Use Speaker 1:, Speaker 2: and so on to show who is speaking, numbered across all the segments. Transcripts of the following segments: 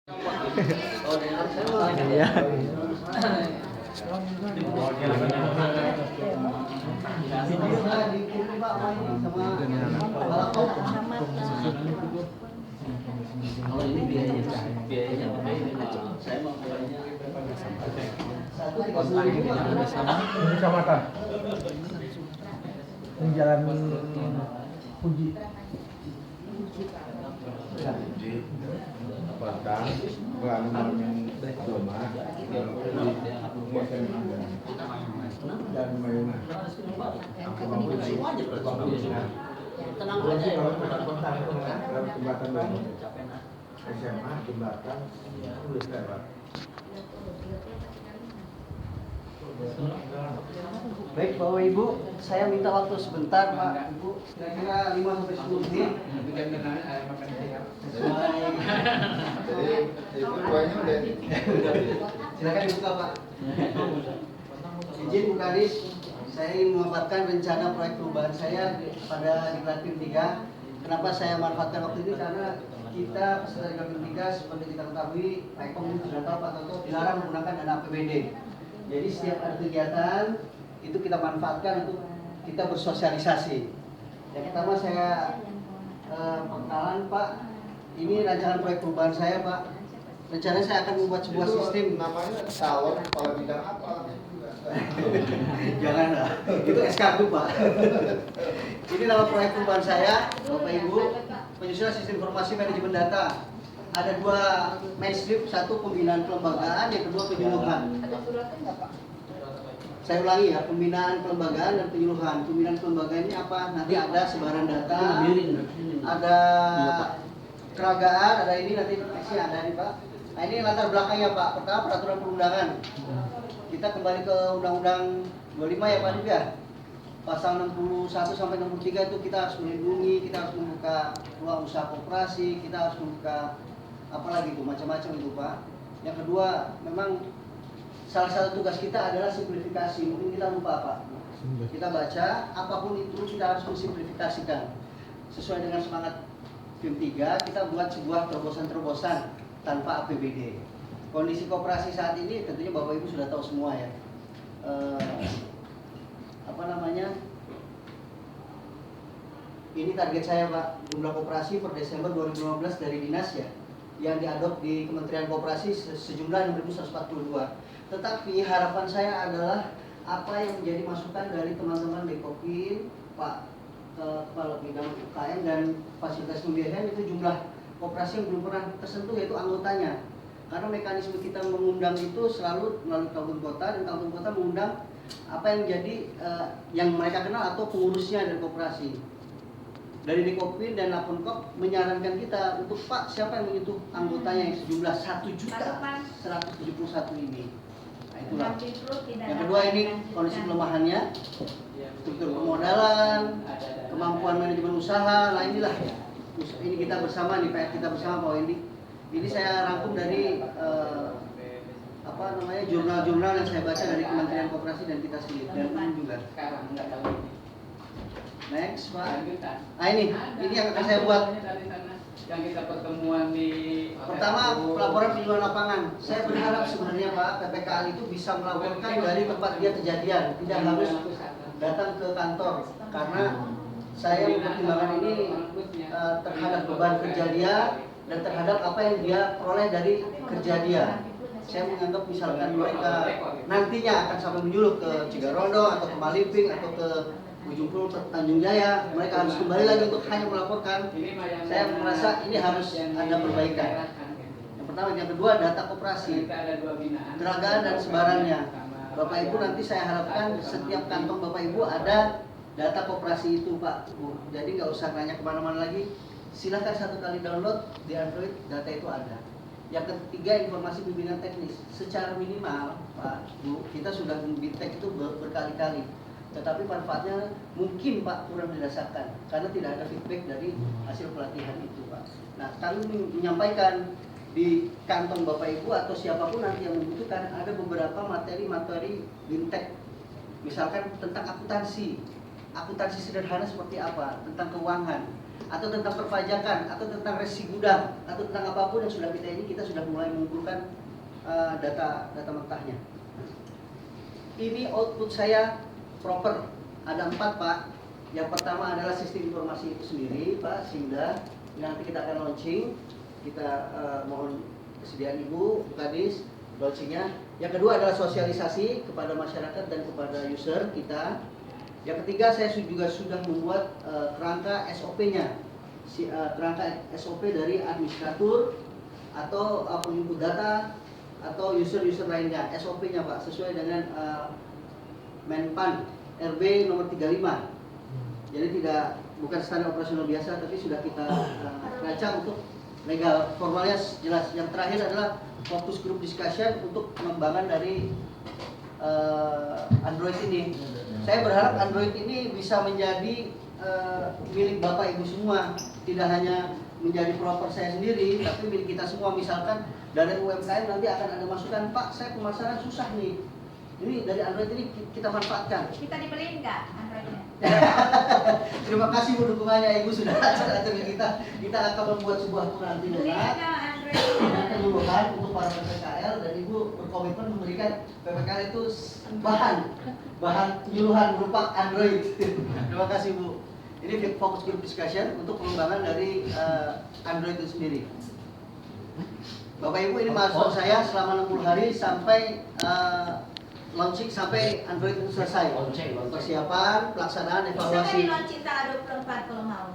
Speaker 1: Iya.
Speaker 2: Kalau ini biayanya saya mau
Speaker 3: Kecamatan di Jalan Puji.
Speaker 4: Padang, Balaman, Doma, dan Mayuna.
Speaker 2: semua aja berarti. Tenang aja ya.
Speaker 4: Dalam jembatan Doma, SMA, jembatan, tulis lewat.
Speaker 2: Baik Bapak Ibu, saya minta waktu sebentar Pak Ibu, kira-kira 5-10 menit.
Speaker 4: Jadi itu kuahnya udah.
Speaker 2: Silakan dibuka Pak. Izin Bu Kadis, saya ingin memaparkan rencana proyek perubahan saya pada Diklatip 3. Kenapa saya manfaatkan waktu ini? Karena kita peserta Diklatip 3 seperti kita ketahui, Pak Eko sudah tahu Pak Toto dilarang menggunakan dana APBD. Jadi setiap ada kegiatan itu kita manfaatkan untuk kita bersosialisasi. Yang pertama saya perkenalan Pak, ini rancangan proyek perubahan saya Pak. Rencananya saya akan membuat sebuah sistem.
Speaker 4: Namanya calon kepala bidang apa?
Speaker 2: Jangan lah, itu SK2 Pak. Ini nama proyek perubahan saya, Bapak Ibu, penyusunan sistem informasi manajemen data. Ada dua mainstream, satu pembinaan kelembagaan, yang kedua penyuluhan.
Speaker 5: Ada suratnya nggak Pak?
Speaker 2: Saya ulangi ya, pembinaan kelembagaan dan penyuluhan. Pembinaan kelembagaan ini apa? Nanti ada sebaran data, ada keragaan, ada ini nanti masih ada nih Pak. Nah ini latar belakangnya Pak. Pertama peraturan perundangan. Kita kembali ke Undang-Undang 25 ya Pak Dip ya. Pasal 61 sampai 63 itu kita harus melindungi, kita harus membuka ruang usaha koperasi, kita harus membuka apalagi itu macam-macam itu Pak. Yang kedua, memang salah satu tugas kita adalah simplifikasi. Mungkin kita lupa Pak. Kita baca apapun itu kita harus mensimplifikasikan. Sesuai dengan semangat PIM 3, kita buat sebuah terobosan-terobosan tanpa APBD. Kondisi koperasi saat ini tentunya Bapak Ibu sudah tahu semua ya. Ini target saya Pak, jumlah koperasi per Desember 2015 dari dinas ya, yang diadop di Kementerian Koperasi sejumlah 6.142. Tetapi harapan saya adalah apa yang menjadi masukan dari teman-teman Dekopin, Pak Kepala Bidang UKM dan Fasilitas Pembiayaan, itu jumlah koperasi yang belum pernah tersentuh yaitu anggotanya. Karena mekanisme kita mengundang itu selalu melalui kabupaten kota, dan kabupaten kota mengundang apa yang menjadi yang mereka kenal atau pengurusnya dari koperasi. Dari Dekopin dan Laponkop menyarankan kita untuk Pak, siapa yang menyentuh anggotanya yang sejumlah 1.171 ini. Nah itulah. Yang kedua ini kondisi kelemahannya, struktur permodalan, kemampuan manajemen usaha. Nah inilah ini kita bersama nih, PR kita bersama Pak Wendy. Ini saya rangkum dari jurnal-jurnal yang saya baca dari Kementerian Koperasi dan kita sendiri dan juga. Next Pak. Nah ini yang akan saya buat.
Speaker 6: Yang kita pertemuan di
Speaker 2: Pertama, pelaporan penyuluhan lapangan. Saya berharap sebenarnya Pak, PPKL itu bisa melaporkan dari tempat dia kejadian, tidak harus datang ke kantor. Karena saya mempertimbangkan ini terhadap beban kerja dia dan terhadap apa yang dia peroleh dari kerja dia. Saya menganggap misalkan mereka nantinya akan sampai menyuluh ke Cigarondo atau ke Maliping atau ke Ujung Kulon, Tanjung Jaya, mereka harus kembali lagi untuk hanya melaporkan. Saya merasa ini harus ada perbaikan. Yang pertama, yang kedua data koperasi, keragaan dan sebarannya. Bapak Ibu nanti saya harapkan setiap kantong Bapak Ibu ada data koperasi itu Pak Bu. Jadi nggak usah nanya kemana-mana lagi. Silahkan satu kali download di Android, data itu ada. Yang ketiga, informasi bimbingan teknis. Secara minimal Pak Bu, kita sudah membintek itu berkali-kali. Tetapi manfaatnya mungkin Pak kurang dirasakan karena tidak ada feedback dari hasil pelatihan itu Pak. Nah kami menyampaikan di kantong Bapak Ibu atau siapapun nanti yang membutuhkan ada beberapa materi-materi bintek, misalkan tentang akuntansi sederhana seperti apa, tentang keuangan, atau tentang perpajakan, atau tentang resi gudang, atau tentang apapun yang sudah kita sudah mulai mengumpulkan data mentahnya. Ini output saya proper, ada 4 Pak. Yang pertama adalah sistem informasi itu sendiri Pak, sehingga nanti kita akan launching. Kita mohon kesediaan Ibu Kadis launchingnya. Yang kedua adalah sosialisasi kepada masyarakat dan kepada user kita. Yang ketiga, saya juga sudah membuat kerangka SOP-nya, kerangka SOP dari administrator atau penginput data atau user-user lainnya. SOP-nya Pak sesuai dengan Menpan RB nomor 35. Jadi bukan standar operasional biasa, tapi sudah kita rancang untuk legal. Formalnya jelas. Yang terakhir adalah focus group discussion untuk pengembangan dari Android ini. Saya berharap Android ini bisa menjadi milik Bapak Ibu semua, tidak hanya menjadi proper saya sendiri, tapi milik kita semua. Misalkan dari UMKM nanti akan ada masukan, Pak, saya pemasaran susah nih. Ini dari Android ini kita manfaatkan.
Speaker 1: Kita dibeliin nggak Androidnya?
Speaker 2: Terima kasih Bu dukungannya Ibu sudah atur kita. Kita akan membuat sebuah nanti
Speaker 1: Beliin
Speaker 2: lunak
Speaker 1: nggak Android?
Speaker 2: penyuluhan untuk para PPKL, dan Ibu berkomitmen memberikan PPKL itu bahan penyuluhan berupa Android. Terima kasih Bu. Ini fokus group discussion untuk pengembangan dari Android itu sendiri. Bapak Ibu, ini milestone saya selama 60 hari sampai launching sampai Android itu selesai. Persiapan, pelaksanaan,
Speaker 1: Bisa nggak
Speaker 2: evaluasi.
Speaker 1: di launching tanggal 24 kalau mau?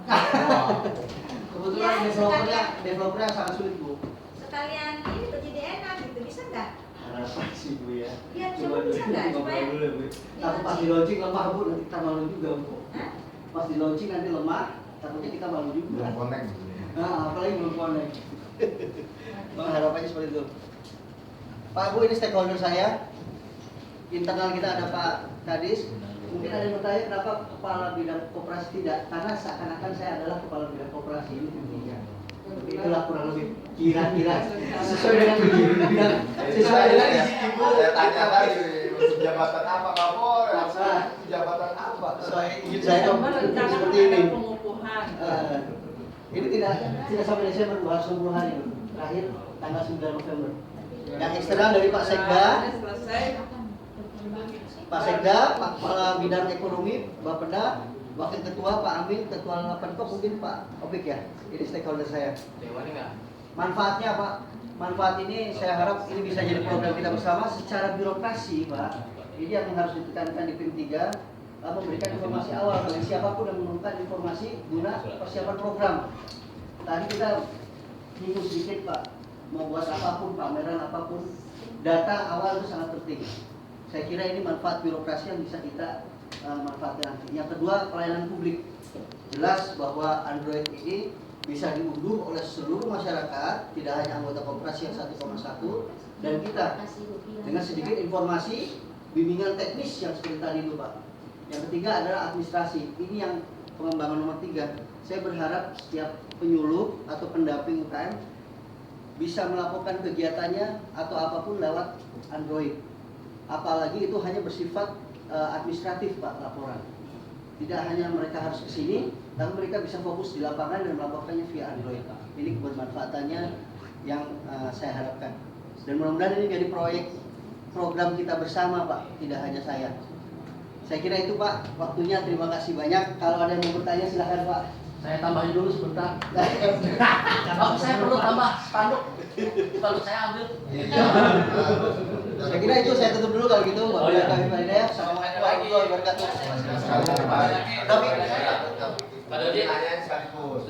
Speaker 2: Kebetulan
Speaker 1: Ya,
Speaker 2: developernya sangat sulit Bu.
Speaker 1: Sekalian ini tuh jadi enak gitu, bisa nggak?
Speaker 2: Harapan sih Bu ya.
Speaker 1: Iya, coba bisa nggak? Supaya
Speaker 2: dulu ya Bu. Tapi pas di launching lemah Bu, nanti kita malu juga Bu.
Speaker 1: Hah?
Speaker 2: Pas di launching nanti lemah, takutnya kita malu juga.
Speaker 4: Belum connect.
Speaker 2: Nah, apalagi belum connect. Bang, harapannya seperti itu. Pak Bu, ini stakeholder saya. Internal kita ada Pak Kadis. Mungkin ada yang bertanya kenapa kepala bidang koperasi tidak, karena seakan-akan saya adalah kepala bidang koperasi ini tingginya. Itulah kurang lebih kira-kira sesuai dengan bidang, sesuai dengan isi Ibu.
Speaker 4: Saya tanya tadi, jabatan apa kamu? Jabatan apa?
Speaker 2: Sesuai izin saya seperti ini. Ini tidak sampai Desember, harus 60 hari terakhir tanggal 9 November. Yang eksternal dari Pak Sekda, Pak Sekda, Pak Kepala Bidang Ekonomi, Bapeda, Wakil Ketua Pak Amin, Ketua Lapenkop, mungkin Pak Opik ya. Ini stakeholder saya. Manfaatnya Pak, manfaat ini saya harap ini bisa jadi program kita bersama. Secara birokrasi Pak, ini yang harus ditekankan di PIM 3, memberikan informasi awal bagi siapapun yang memerlukan informasi guna persiapan program. Tadi kita nyinggung sedikit Pak, mau buat apapun, pameran apapun, data awal itu sangat penting. Saya kira ini manfaat birokrasi yang bisa kita manfaatkan nanti. Yang kedua, pelayanan publik. Jelas bahwa Android ini bisa diunduh oleh seluruh masyarakat, tidak hanya anggota koperasi yang 1,1, dan kita dengan sedikit informasi, bimbingan teknis yang seperti tadi itu Pak. Yang ketiga adalah administrasi. Ini yang pengembangan nomor 3. Saya berharap setiap penyuluh atau pendamping UKM bisa melakukan kegiatannya atau apapun lewat Android. Apalagi itu hanya bersifat administratif Pak, laporan. Tidak hanya mereka harus ke sini, tapi mereka bisa fokus di lapangan dan melakukannya via Android. Ini kebermanfaatannya yang saya harapkan. Dan mudah-mudahan ini jadi program kita bersama Pak, tidak hanya saya. Saya kira itu Pak, waktunya terima kasih banyak. Kalau ada yang mau bertanya silahkan Pak.
Speaker 5: Saya tambahin dulu sebentar. Oh, saya perlu tambah spanduk. Spanduk saya ambil.
Speaker 2: Saya kira itu saya tutup dulu kalau gitu. Assalamualaikum warahmatullahi wabarakatuh.
Speaker 4: Sekali lagi.
Speaker 2: Tapi
Speaker 4: Pada dia nanya sekaligus.